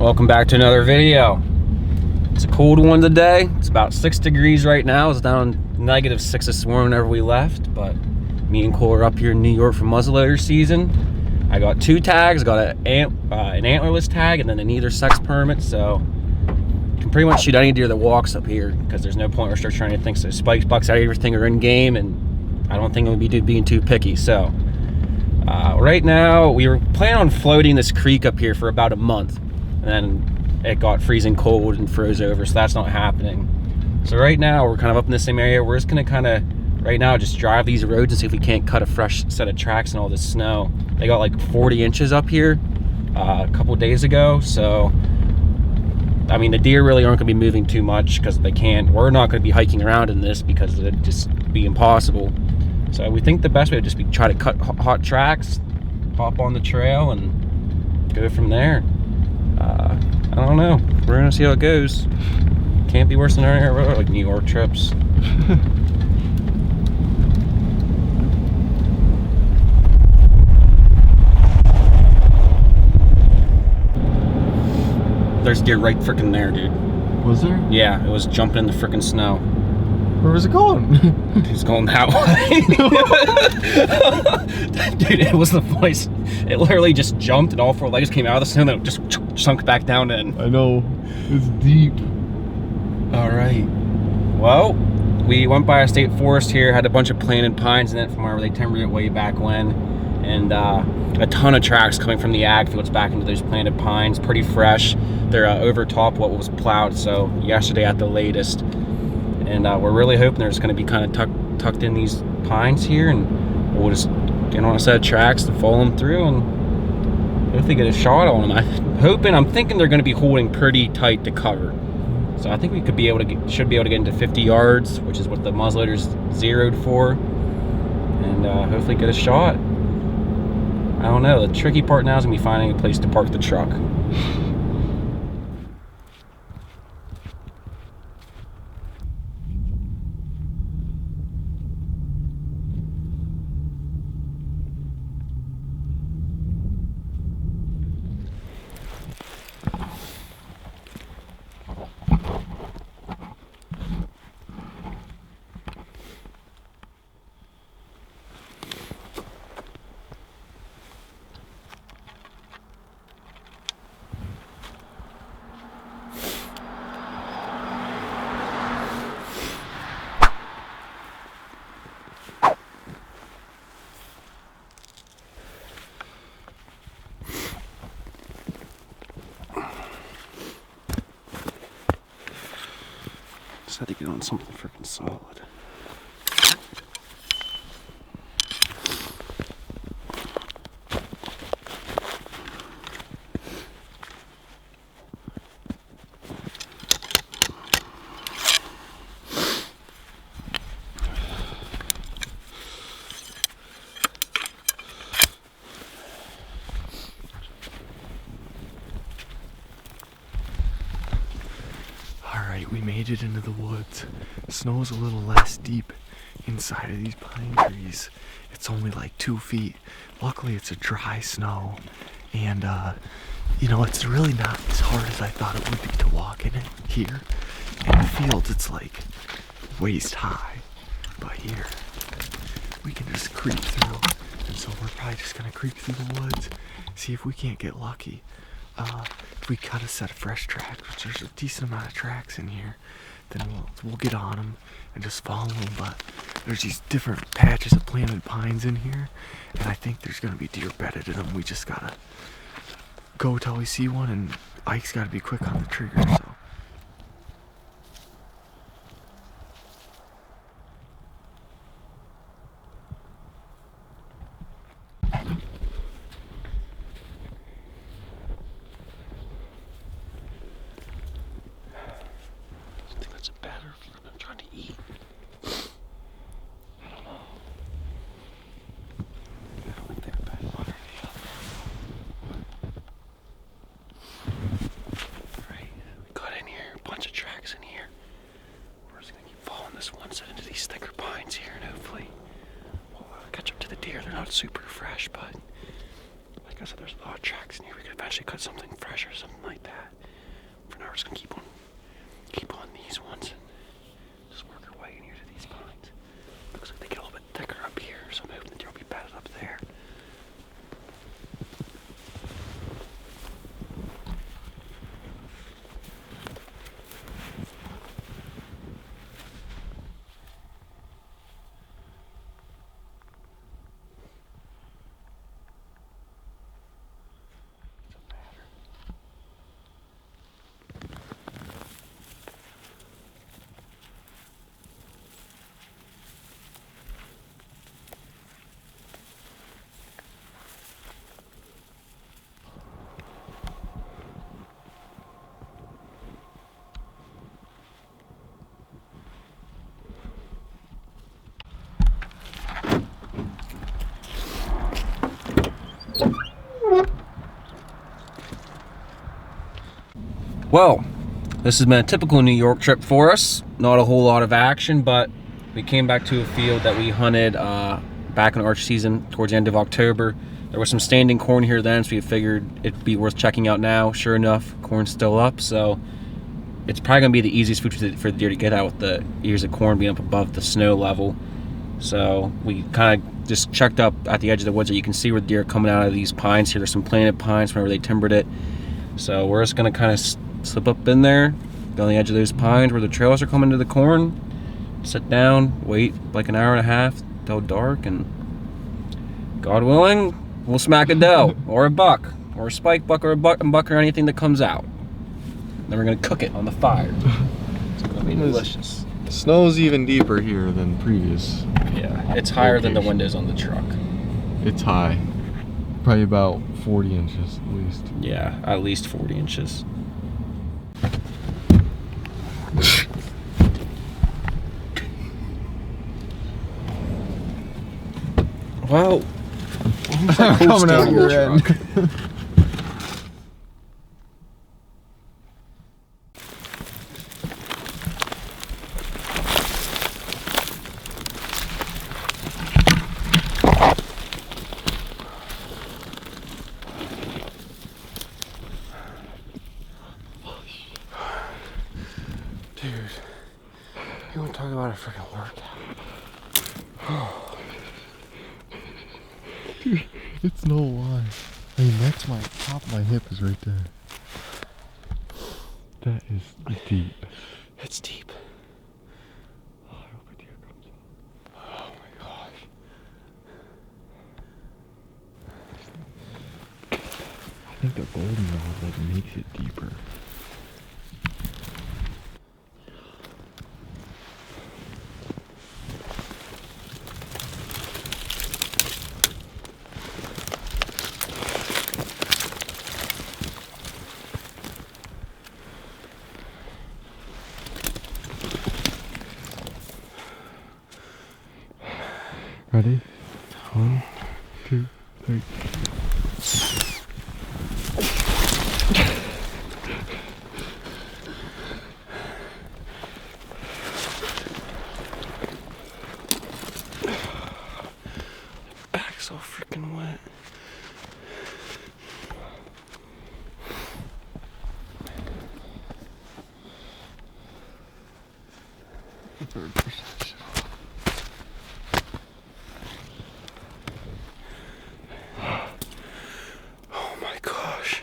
Welcome back to another video. It's a cold one today. It's about 6 degrees right now. It's down -6 this morning whenever we left, but me and Cole are up here in New York for muzzleloader season. I got 2 tags. I got an antlerless tag and then a neither sex permit, so you can pretty much shoot any deer that walks up here because there's no point where start trying to think so spikes, bucks, everything are in game, and I don't think I'm gonna be being too picky. So right now we were planning on floating this creek up here for about a month, and then it got freezing cold and froze over, so that's not happening. So right now we're kind of up in the same area. We're just gonna kind of right now just drive these roads and see if we can't cut a fresh set of tracks in all this snow. They got like 40 inches up here a couple days ago, so I mean the deer really aren't gonna be moving too much because they can't. We're not gonna be hiking around in this because it'd just be impossible. So we think the best way would just be try to cut hot tracks, hop on the trail, and go from there. I don't know. We're gonna see how it goes. Can't be worse than our road, like New York trips. There's deer right freaking there, dude. Was there? Yeah, it was jumping in the freaking snow. Where was it going? He's going that way. Dude, it was the voice. It literally just jumped and all 4 legs came out of the snow and then it just sunk back down in. I know. It's deep. All right. Well, we went by a state forest here, had a bunch of planted pines in it from where they timbered it way back when. And a ton of tracks coming from the ag fields back into those planted pines. Pretty fresh. They're over top what was plowed, so yesterday at the latest. And we're really hoping they're just going to be kind of tucked in these pines here, and we'll just get on a set of tracks to follow them through and hopefully get a shot on them. I'm thinking they're going to be holding pretty tight to cover. So I think we could be able to should be able to get into 50 yards, which is what the muzzleloader's zeroed for, and hopefully get a shot. I don't know. The tricky part now is going to be finding a place to park the truck. Just had to get on something freaking solid. We made it into the woods. Snow's a little less deep inside of these pine trees. It's only like 2 feet. Luckily it's a dry snow, and you know, it's really not as hard as I thought it would be to walk in it here. In the fields it's like waist high, but here we can just creep through. And so we're probably just gonna creep through the woods, see if we can't get lucky. If we cut a set of fresh tracks, which there's a decent amount of tracks in here, then we'll get on them and just follow them. But there's these different patches of planted pines in here, and I think there's gonna be deer bedded in them. We just gotta go till we see one, and Ike's gotta be quick on the trigger. So. lot of tracks in here. We could eventually cut something fresh or something like that. For now, we're just gonna keep on these ones. Just work our way in here to these pines. Looks like they get a little bit thicker up here, so I'm hoping the deer will be bedded up there. Well, this has been a typical New York trip for us. Not a whole lot of action, but we came back to a field that we hunted back in archery season towards the end of October. There was some standing corn here then, so we figured it'd be worth checking out now. Sure enough, corn's still up, so it's probably gonna be the easiest food for the deer to get out with the ears of corn being up above the snow level. So we kind of just checked up at the edge of the woods, so you can see where the deer are coming out of these pines here. There's some planted pines from whenever they timbered it. So we're just gonna kind of slip up in there, go on the edge of those pines where the trails are coming to the corn, sit down, wait like an hour and a half till dark, and God willing, we'll smack a doe or a buck or a spike buck or a buck or anything that comes out. Then we're gonna cook it on the fire. It's gonna be delicious. Snow's even deeper here than previous. Yeah, it's higher than the windows on the truck. It's high. Probably about 40 inches at least. Yeah, at least 40 inches. Well, I'm coming out your end. Dude, you want to talk about a freaking workout? Dude, it's no lie. I mean, that's my top of my hip is right there. That is deep. It's deep. Oh, I hope a deer comes up. Oh my gosh. I think the golden rod like makes it deeper. Ready? 1, 2, 3. Back's so freaking wet. Oh my gosh.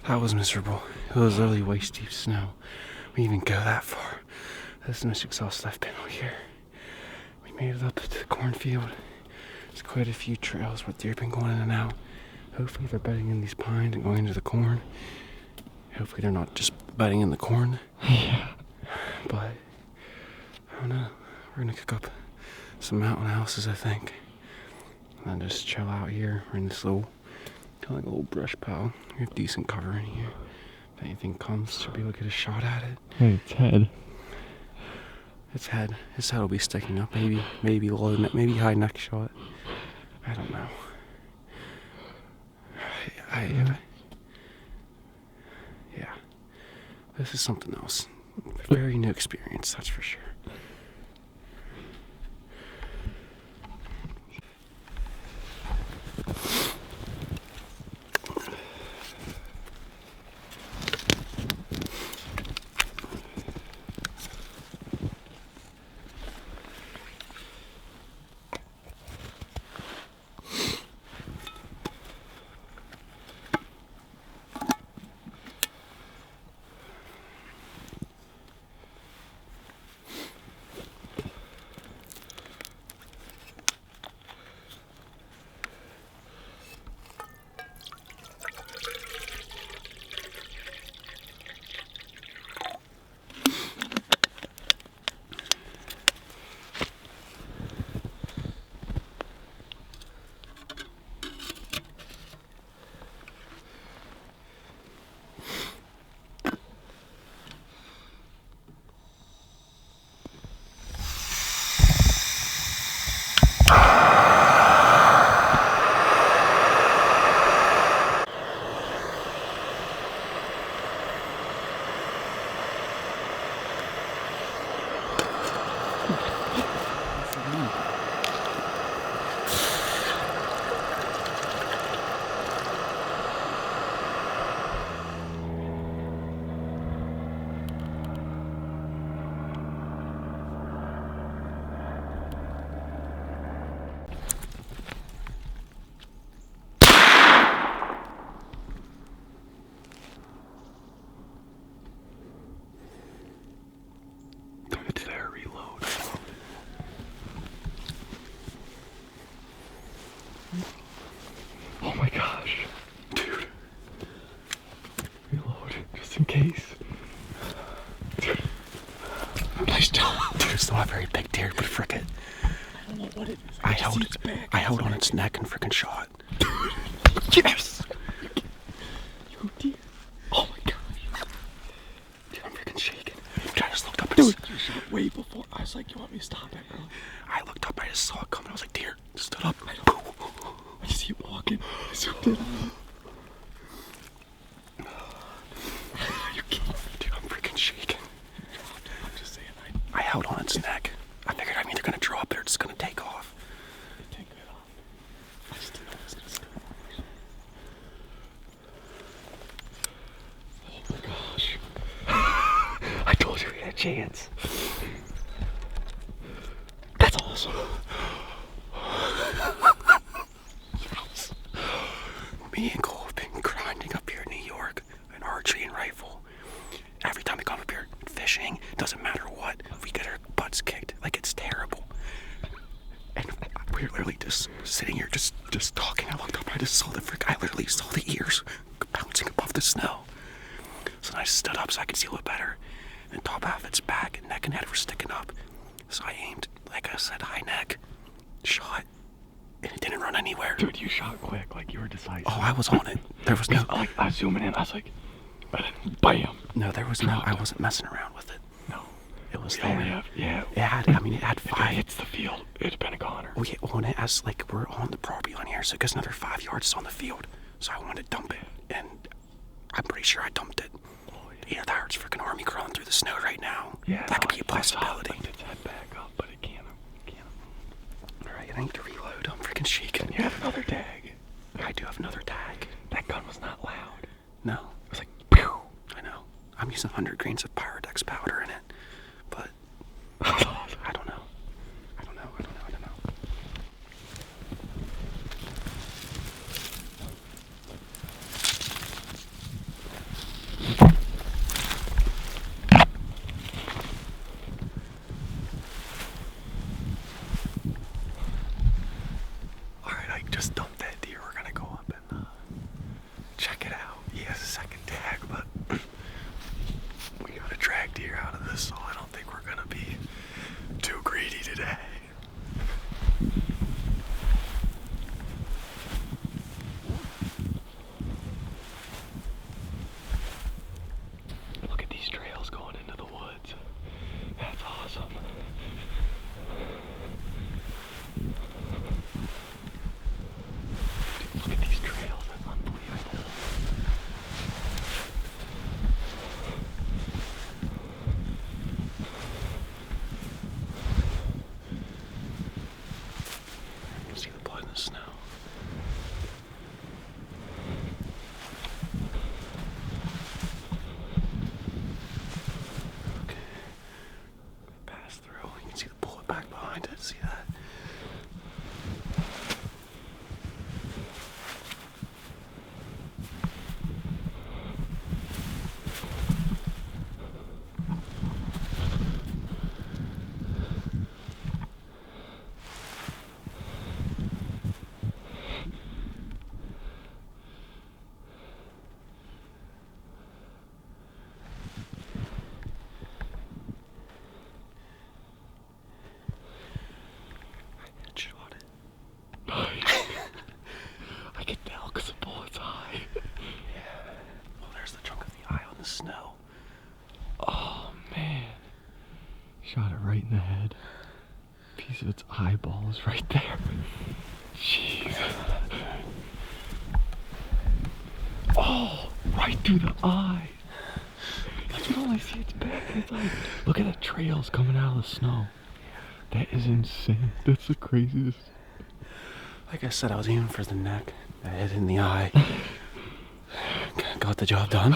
That was miserable. It was literally waist deep snow. We didn't even go that far. That's the most exhausted I've been all year. We made it up to the cornfield. There's quite a few trails where deer have been going in and out. Hopefully they're bedding in these pines and going into the corn. Hopefully they're not just bedding in the corn. Yeah. But I don't know. We're gonna cook up some mountain houses, I think. And then just chill out here. We're in this little, kind of like a little brush pile. We have decent cover in here. If anything comes, should be able to get a shot at it. Hey, it's head. Its head. His head will be sticking up. Maybe low neck, maybe high neck shot. I don't know. Yeah. This is something else. Very new experience, that's for sure. case. Please don't. Dude, it's not a very big deer, but frick it. I don't know what it is. I held on its neck and freaking shot. Yes! You deer. Oh my gosh. Dude, I'm freaking shaking. Dude, I just looked up and Dude, you shot way before. I was like, you want me to stop it, bro? I looked up, I just saw it coming. I was like, deer. Stood up. I just keep walking. I zoomed in on it. You can't. Dude, I'm freaking shaking. I'm just saying, I held on its neck. I figured I'm either gonna drop it or it's gonna take off. take it off. I just didn't know it was gonna stop. Oh my gosh. I told you we had a chance. That's awesome. Yes. Me and Cole have been grinding up here in New York, an archery and rifle. Every time we come up here fishing, doesn't matter what, we get our butts kicked. Like, it's terrible. And we're literally just sitting here, just talking. I looked up, I just saw I literally saw the ears bouncing above the snow. So then I stood up so I could see a little better. And top half of its back and neck and head were sticking up. So I aimed, like I said, high neck, shot, and it didn't run anywhere. Dude, you shot quick, like you were decisive. Oh, I was on it. There was no... Like, I was zooming in, I was like, bam. No, there was no... I wasn't messing around with it. No. It was We there. only have, yeah. It had If it 5... hits the field, it's been a goner. When it has, like, we're on the property on here, so it goes another 5 yards on the field. So I wanted to dump it, and I'm pretty sure I dumped it. Yeah, there's freaking army crawling through the snow right now. Yeah, that could be a possibility. Like its head back up, but it can't. Alright, I need to reload. I'm freaking shaking. You have another tag. I do have another tag. That gun was not loud. No. It was like, pew. I know. I'm using 100 grains of Pyrodex powder in it. But I don't know. I don't know. Alright, I just dumped that deer. We're gonna go up and check it out. He has a second tag, but we gotta drag deer out of this, so I don't think we're gonna be too greedy today. Look at these trails going into the woods. That's awesome. Dude, look at these trails. That's unbelievable. You can see the blood in the snow. Okay. Pass through. You can see the bullet back behind it. See that? Shot it. I can tell because the bullet's high. Yeah. Well, there's the chunk of the eye on the snow. Oh man. Shot it right in the head. Piece of its eyeball is right there. Jeez. Oh, right through the eye. You can only see its back and its eye. Look at the trails coming out of the snow. That is insane. That's the craziest. Like I said, I was aiming for the neck, the head, and the eye. Got the job done.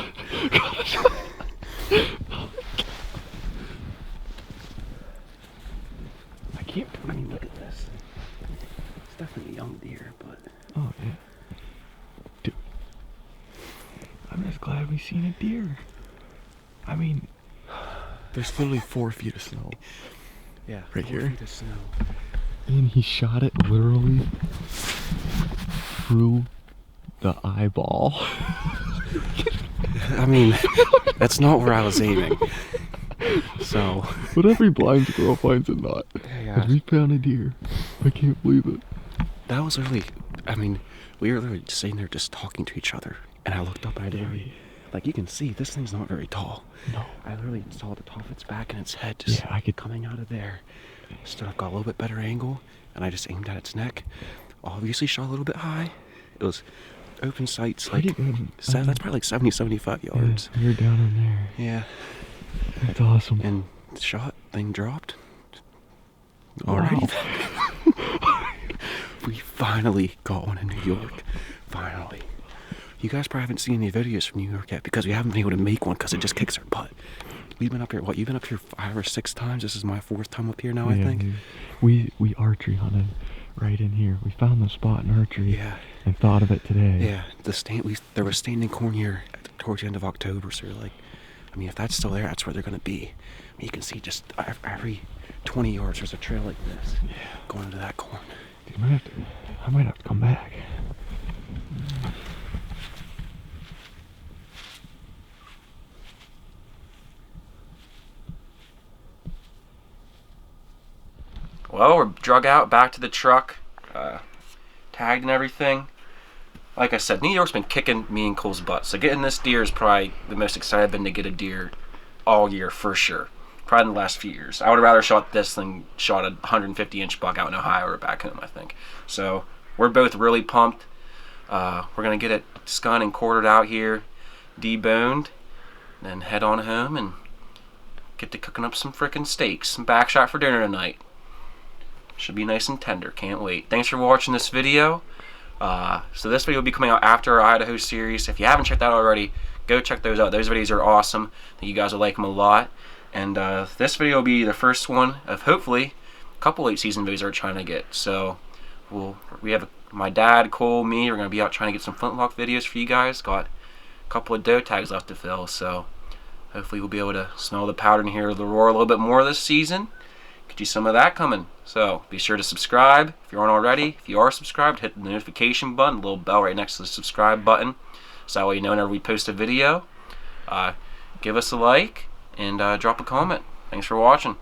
I can't. I mean, look at this. It's definitely a young deer, but. Oh yeah. Dude. I'm just glad we seen a deer. I mean, there's literally 4 feet of snow. Yeah. Right 4 here? feet of snow. And he shot it literally through the eyeball. I mean, that's not where I was aiming. So. But every blind squirrel finds a nut. Yeah. And we found a deer. I can't believe it. That was really, I mean, we were literally just sitting there just talking to each other. And I looked up and I didn't, like you can see, this thing's not very tall. No. I literally saw the top of its back and its head just coming out of there. So I got a little bit better angle and I just aimed at its neck. Obviously shot a little bit high. It was open sights, like, that's probably like 70, 75 yards. Yeah, you're down in there. Yeah. That's awesome. And the shot, thing dropped. Wow. Alrighty. We finally got one in New York. Finally. You guys probably haven't seen any videos from New York yet because we haven't been able to make one because it just kicks our butt. We've been up here, what, you've been up here 5 or 6 times? This is my 4th time up here now, I think. Dude. We archery hunted right in here. We found the spot in archery. Yeah. And thought of it today. Yeah. There was standing corn here towards the end of October, so we're like, I mean, if that's still there, that's where they're gonna be. I mean, you can see just every 20 yards there's a trail like this. Yeah. Going into that corn. Dude, I might have to come back. Well, we're drug out, back to the truck, tagged and everything. Like I said, New York's been kicking me and Cole's butt, so getting this deer is probably the most excited I've been to get a deer all year, for sure. Probably in the last few years. I would have rather shot this than shot a 150-inch buck out in Ohio or back home, I think. So, we're both really pumped. We're going to get it skunned and quartered out here, deboned, then head on home and get to cooking up some frickin' steaks, some back shot for dinner tonight. Should be nice and tender. Can't wait. Thanks for watching this video. So this video will be coming out after our Idaho series. If you haven't checked that out already, go check those out. Those videos are awesome. I think you guys will like them a lot. And this video will be the first one of hopefully a couple late season videos we're trying to get. So we have my dad, Cole, me. We're going to be out trying to get some flintlock videos for you guys. Got a couple of doe tags left to fill. So hopefully we'll be able to smell the powder and hear the roar a little bit more this season. Get you some of that coming. So be sure to subscribe if you aren't already. If you are subscribed, hit the notification button, the little bell right next to the subscribe button, so that way you know whenever we post a video. Give us a like and drop a comment. Thanks for watching.